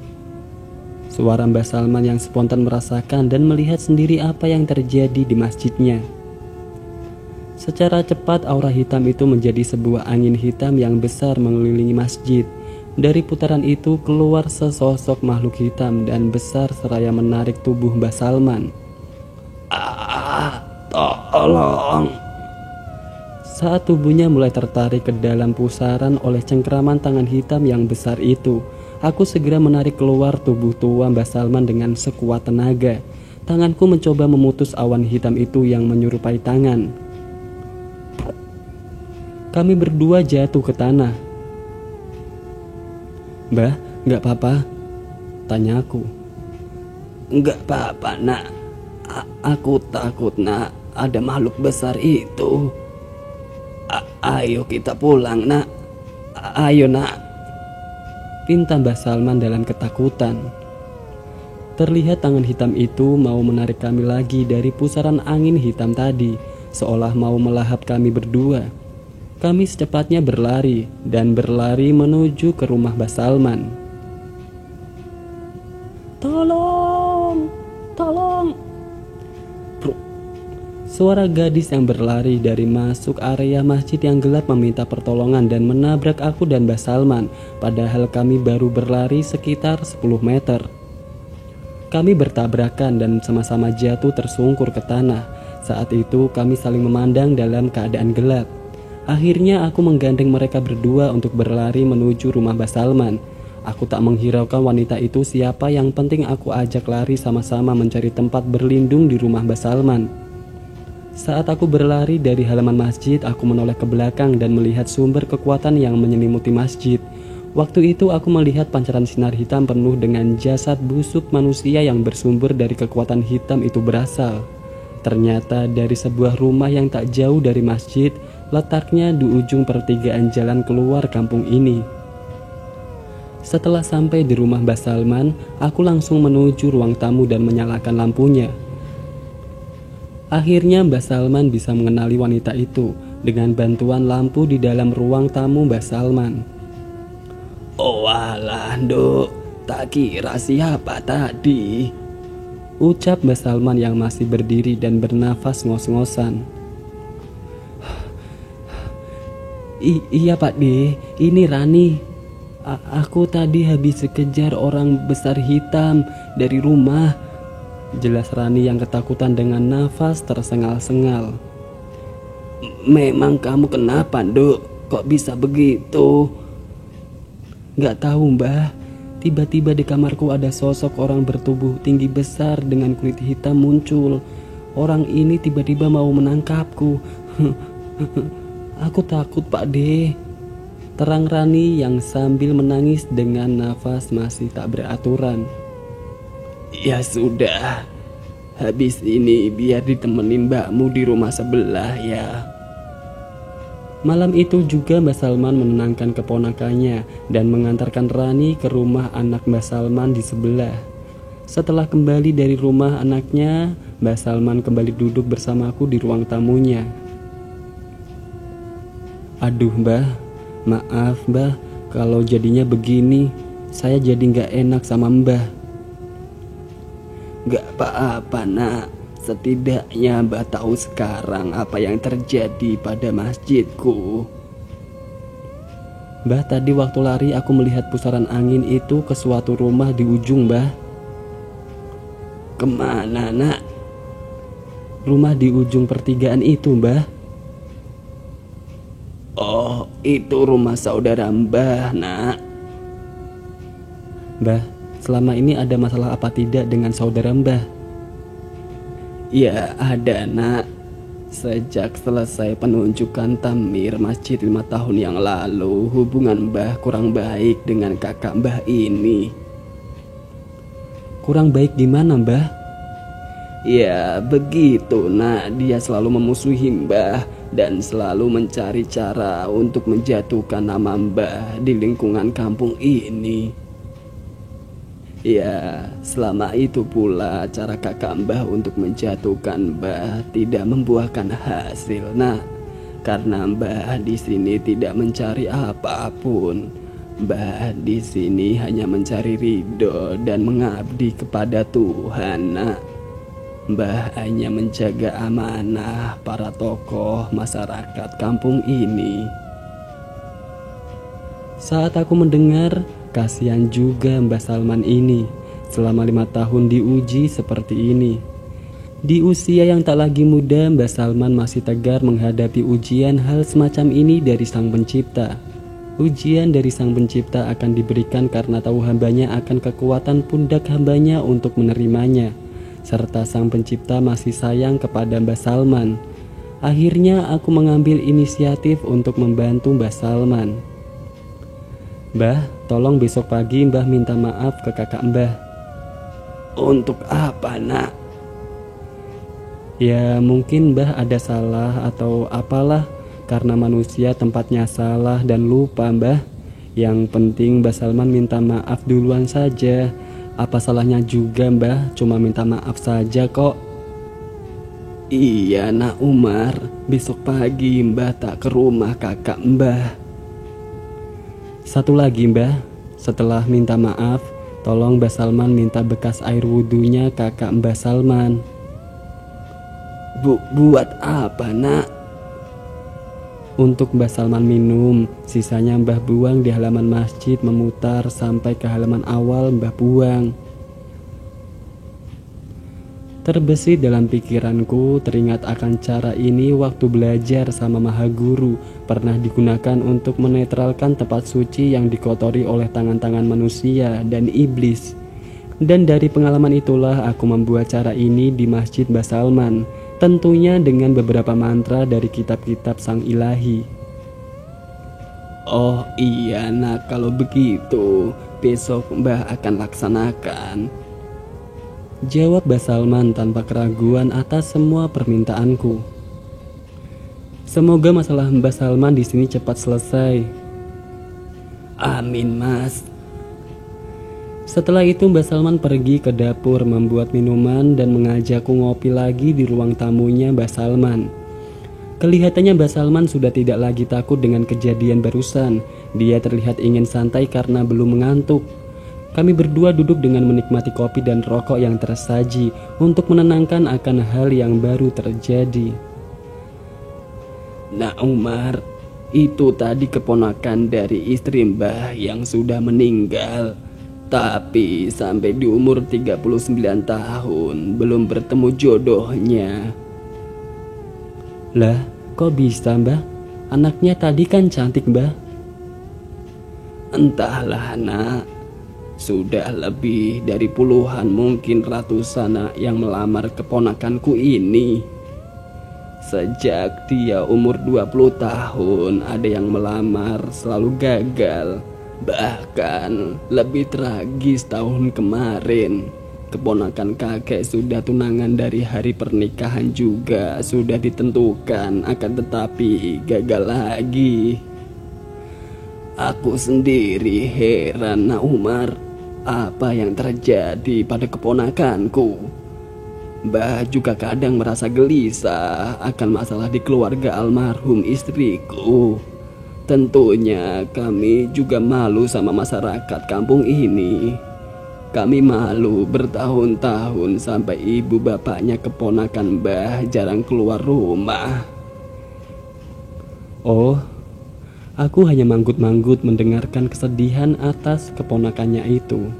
Suara Mbah Salman yang spontan merasakan dan melihat sendiri apa yang terjadi di masjidnya. Secara cepat aura hitam itu menjadi sebuah angin hitam yang besar mengelilingi masjid. Dari putaran itu keluar sesosok makhluk hitam dan besar seraya menarik tubuh Mbah Salman. Tolong. Saat tubuhnya mulai tertarik ke dalam pusaran oleh cengkraman tangan hitam yang besar itu, aku segera menarik keluar tubuh tua Mbah Salman dengan sekuat tenaga. Tanganku mencoba memutus awan hitam itu yang menyerupai tangan. Kami berdua jatuh ke tanah. Mbah, nggak apa-apa? Tanyaku. Nggak apa-apa, Nak. Aku takut, Nak. Ada makhluk besar itu. Ayo kita pulang, Nak. Ayo, Nak. Pinta Mbah Salman dalam ketakutan. Terlihat tangan hitam itu mau menarik kami lagi dari pusaran angin hitam tadi, seolah mau melahap kami berdua. Kami secepatnya berlari menuju ke rumah Mbah Salman. Tolong! Suara gadis yang berlari dari masuk area masjid yang gelap meminta pertolongan dan menabrak aku dan Mbah Salman, padahal kami baru berlari sekitar 10 meter. Kami bertabrakan dan sama-sama jatuh tersungkur ke tanah. Saat itu kami saling memandang dalam keadaan gelap. Akhirnya aku menggandeng mereka berdua untuk berlari menuju rumah Mbah Salman. Aku tak menghiraukan wanita itu siapa, yang penting aku ajak lari sama-sama mencari tempat berlindung di rumah Mbah Salman. Saat aku berlari dari halaman masjid, aku menoleh ke belakang dan melihat sumber kekuatan yang menyelimuti masjid. Waktu itu aku melihat pancaran sinar hitam penuh dengan jasad busuk manusia yang bersumber dari kekuatan hitam itu berasal. Ternyata dari sebuah rumah yang tak jauh dari masjid, letaknya di ujung pertigaan jalan keluar kampung ini. Setelah sampai di rumah Mbah Salman, aku langsung menuju ruang tamu dan menyalakan lampunya. Akhirnya Mbah Salman bisa mengenali wanita itu dengan bantuan lampu di dalam ruang tamu Mbah Salman. Oh alah, Nduk, tak kira siapa tadi, ucap Mbah Salman yang masih berdiri dan bernafas ngos-ngosan. Iya Pak D, ini Rani. Aku tadi habis dikejar orang besar hitam dari rumah, jelas Rani yang ketakutan dengan nafas tersengal-sengal. Memang kamu kenapa, Nduk? Kok bisa begitu? Gak tahu, Mbah. Tiba-tiba di kamarku ada sosok orang bertubuh tinggi besar dengan kulit hitam muncul. Orang ini tiba-tiba mau menangkapku. Aku takut, Pak De. Terang Rani yang sambil menangis dengan nafas masih tak beraturan. Ya sudah, habis ini biar ditemenin mbakmu di rumah sebelah ya. Malam itu juga Mbak Salman menenangkan keponakannya dan mengantarkan Rani ke rumah anak Mbak Salman di sebelah. Setelah kembali dari rumah anaknya, Mbak Salman kembali duduk bersamaku di ruang tamunya. Aduh Mbah, maaf Mbah, kalau jadinya begini, saya jadi gak enak sama Mbah. Gak apa-apa nak, setidaknya Mbah tahu sekarang apa yang terjadi pada masjidku. Mbah, tadi waktu lari aku melihat pusaran angin itu ke suatu rumah di ujung Mbah. Kemana nak? Rumah di ujung pertigaan itu Mbah. Oh, itu rumah saudara Mbah nak. Mbah, selama ini ada masalah apa tidak dengan saudara Mbah? Ya ada nak. Sejak selesai penunjukan tamir masjid 5 tahun yang lalu, hubungan Mbah kurang baik dengan kakak Mbah ini. Kurang baik gimana Mbah? Ya begitu nak, dia selalu memusuhi Mbah dan selalu mencari cara untuk menjatuhkan nama Mbah di lingkungan kampung ini. Ya, selama itu pula cara kakak Mbah untuk menjatuhkan Mbah tidak membuahkan hasil, nak. Karena Mbah di sini tidak mencari apapun. Mbah di sini hanya mencari ridho dan mengabdi kepada Tuhan, nak. Mbah hanya menjaga amanah para tokoh masyarakat kampung ini. Saat aku mendengar, kasihan juga Mbah Salman ini. Selama 5 tahun diuji seperti ini. Di usia yang tak lagi muda, Mbah Salman masih tegar menghadapi ujian hal semacam ini dari Sang Pencipta. Ujian dari Sang Pencipta akan diberikan karena tahu hambanya akan kekuatan pundak hambanya untuk menerimanya. Serta Sang Pencipta masih sayang kepada Mbah Salman. Akhirnya aku mengambil inisiatif untuk membantu Mbah Salman. Mbah, tolong besok pagi Mbah minta maaf ke kakak Mbah. Untuk apa nak? Ya mungkin Mbah ada salah atau apalah. Karena manusia tempatnya salah dan lupa Mbah. Yang penting Mbah Salman minta maaf duluan saja. Apa salahnya juga Mbah, cuma minta maaf saja kok. Iya nak Umar, besok pagi Mbah tak ke rumah kakak Mbah. Satu lagi Mbah, setelah minta maaf, tolong Mbah Salman minta bekas air wudhunya kakak Mbah Salman. Buat apa nak? Untuk Mbah Salman minum, sisanya Mbah buang di halaman masjid memutar sampai ke halaman awal Mbah buang. Terbesit dalam pikiranku, teringat akan cara ini waktu belajar sama Maha Guru, pernah digunakan untuk menetralkan tempat suci yang dikotori oleh tangan-tangan manusia dan iblis. Dan dari pengalaman itulah aku membuat cara ini di Masjid Mbah Salman, tentunya dengan beberapa mantra dari kitab-kitab Sang Ilahi. Oh iya nak, kalau begitu besok Mbah akan laksanakan. Jawab Mbah Salman tanpa keraguan atas semua permintaanku. Semoga masalah Mbah Salman di sini cepat selesai. Amin mas. Setelah itu Mbah Salman pergi ke dapur membuat minuman dan mengajakku ngopi lagi di ruang tamunya Mbah Salman. Kelihatannya Mbah Salman sudah tidak lagi takut dengan kejadian barusan. Dia terlihat ingin santai karena belum mengantuk. Kami berdua duduk dengan menikmati kopi dan rokok yang tersaji untuk menenangkan akan hal yang baru terjadi. Nah Umar, itu tadi keponakan dari istri Mbah yang sudah meninggal. Tapi sampai di umur 39 tahun belum bertemu jodohnya. Lah, kok bisa Mbah? Anaknya tadi kan cantik Mbah. Entahlah nak. Sudah lebih dari puluhan mungkin ratusan yang melamar keponakanku ini. Sejak dia umur 20 tahun ada yang melamar selalu gagal. Bahkan lebih tragis tahun kemarin, keponakan kakek sudah tunangan dari hari pernikahan juga sudah ditentukan, akan tetapi gagal lagi. Aku sendiri heran, Nak Umar, apa yang terjadi pada keponakanku. Mbah juga kadang merasa gelisah akan masalah di keluarga almarhum istriku. Tentunya kami juga malu sama masyarakat kampung ini. Kami malu bertahun-tahun sampai ibu bapaknya keponakan Mbah jarang keluar rumah. Oh, aku hanya manggut-manggut mendengarkan kesedihan atas keponakannya itu.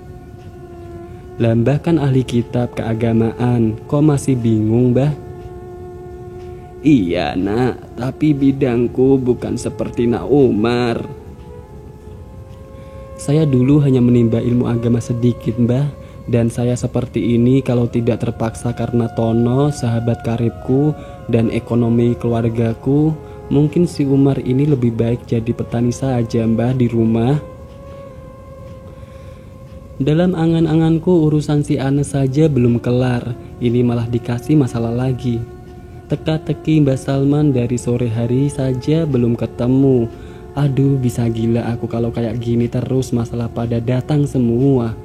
Lah Mbah kan ahli kitab keagamaan, kok masih bingung Mbah? Iya Nak, tapi bidangku bukan seperti Nak Umar. Saya dulu hanya menimba ilmu agama sedikit Mbah, dan saya seperti ini kalau tidak terpaksa karena Tono, sahabat karibku, dan ekonomi keluargaku. Mungkin si Umar ini lebih baik jadi petani saja Mbah di rumah. Dalam angan-anganku urusan si Ana saja belum kelar, ini malah dikasih masalah lagi. Teka-teki Mbak Salman dari sore hari saja belum ketemu. Aduh, bisa gila aku kalau kayak gini terus, masalah pada datang semua.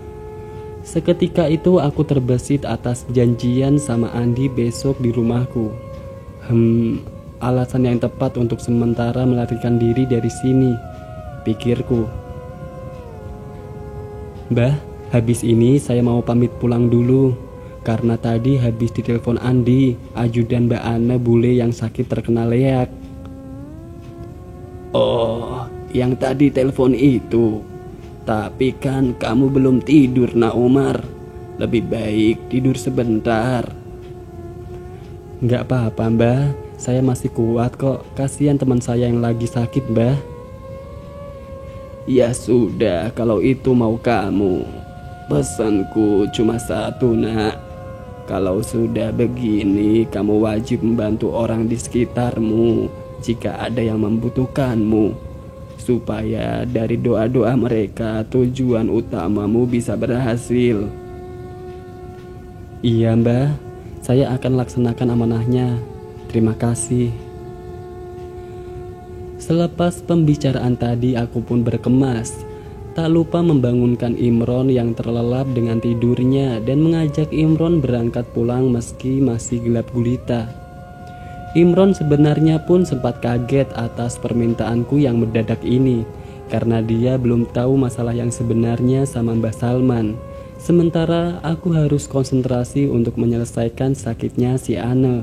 Seketika itu aku terbesit atas janjian sama Andi besok di rumahku. Alasan yang tepat untuk sementara melarikan diri dari sini, pikirku. Mbah, habis ini saya mau pamit pulang dulu. Karena tadi habis ditelepon Andi, ajudan Mbak Ana bule yang sakit terkena leak. Oh, yang tadi telepon itu. Tapi kan kamu belum tidur, Nak Umar. Lebih baik tidur sebentar. Nggak apa-apa Mbah, saya masih kuat kok. Kasihan teman saya yang lagi sakit Mbah. Ya sudah, kalau itu mau kamu. Pesanku cuma satu Nak. Kalau sudah begini, kamu wajib membantu orang di sekitarmu jika ada yang membutuhkanmu, supaya dari doa-doa mereka tujuan utamamu bisa berhasil. Iya Mbah, saya akan laksanakan amanahnya. Terima kasih. Selepas pembicaraan tadi aku pun berkemas. Tak lupa membangunkan Imron yang terlelap dengan tidurnya dan mengajak Imron berangkat pulang meski masih gelap gulita. Imron sebenarnya pun sempat kaget atas permintaanku yang mendadak ini, karena dia belum tahu masalah yang sebenarnya sama Mbah Salman. Sementara aku harus konsentrasi untuk menyelesaikan sakitnya si Ana.